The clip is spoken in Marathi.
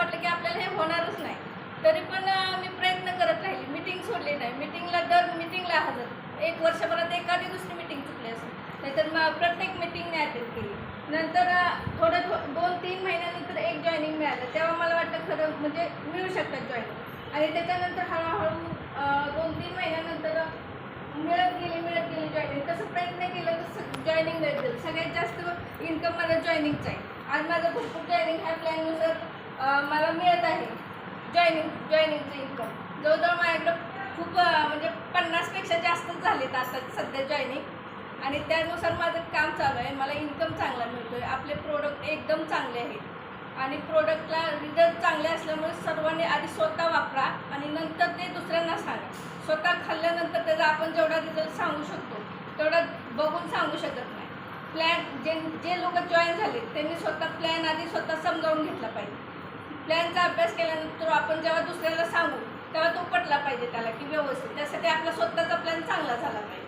वाटलं की आपल्याला हे होणारच नाही, तरी पण मी प्रयत्न करत राहिली. मीटिंग सोडली नाही. मीटिंगला दर मीटिंगला हजर. एक वर्षभरात एखादी दुसरी मीटिंग चुकली असेल, नाहीतर प्रत्येक मीटिंग मी अटेंड केली. नंतर थोडं 2-3 महिन्यानंतर एक जॉईनिंग मिळालं. तेव्हा मला वाटलं खरं म्हणजे मिळू शकतात जॉईनिंग. आणि त्याच्यानंतर हळूहळू 2-3 महिन्यानंतर मिळत गेली जॉईनिंग. कसं प्रयत्न केलं तसं जॉईनिंग मिळत गेलं. सगळ्यात जास्त इन्कम माझं जॉईनिंगचं आहे. आज माझं भरपूर जॉईनिंग ह्या प्लॅननुसार मला मिळत आहे. जॉईनिंगचं इन्कम जवळजवळ माझ्याकडं खूप म्हणजे 50पेक्षा जास्तच झालेत आता सध्या जॉईनिंग. आणि त्यानुसार माझं काम चालू आहे. मला इन्कम चांगला मिळतो आहे. आपले प्रोडक्ट एकदम चांगले आहेत आणि प्रोडक्टला रिझल्ट चांगले असल्यामुळे सर्वांनी आधी स्वतः वापरा आणि नंतर ते दुसऱ्यांना सांगा. स्वतः खाल्ल्यानंतर त्याचा आपण जेवढा रिझल्ट सांगू शकतो तेवढा बघून सांगू शकत नाही. प्लॅन जे लोक जॉईन झाले त्यांनी स्वतः प्लॅन आधी स्वतः समजावून घेतला पाहिजे. प्लॅनचा अभ्यास केल्यानंतर आपण जेव्हा दुसऱ्याला सांगू तेव्हा तो पटला पाहिजे त्याला की व्यवस्थित. त्यासाठी आपला स्वतःचा प्लॅन चांगला झाला पाहिजे.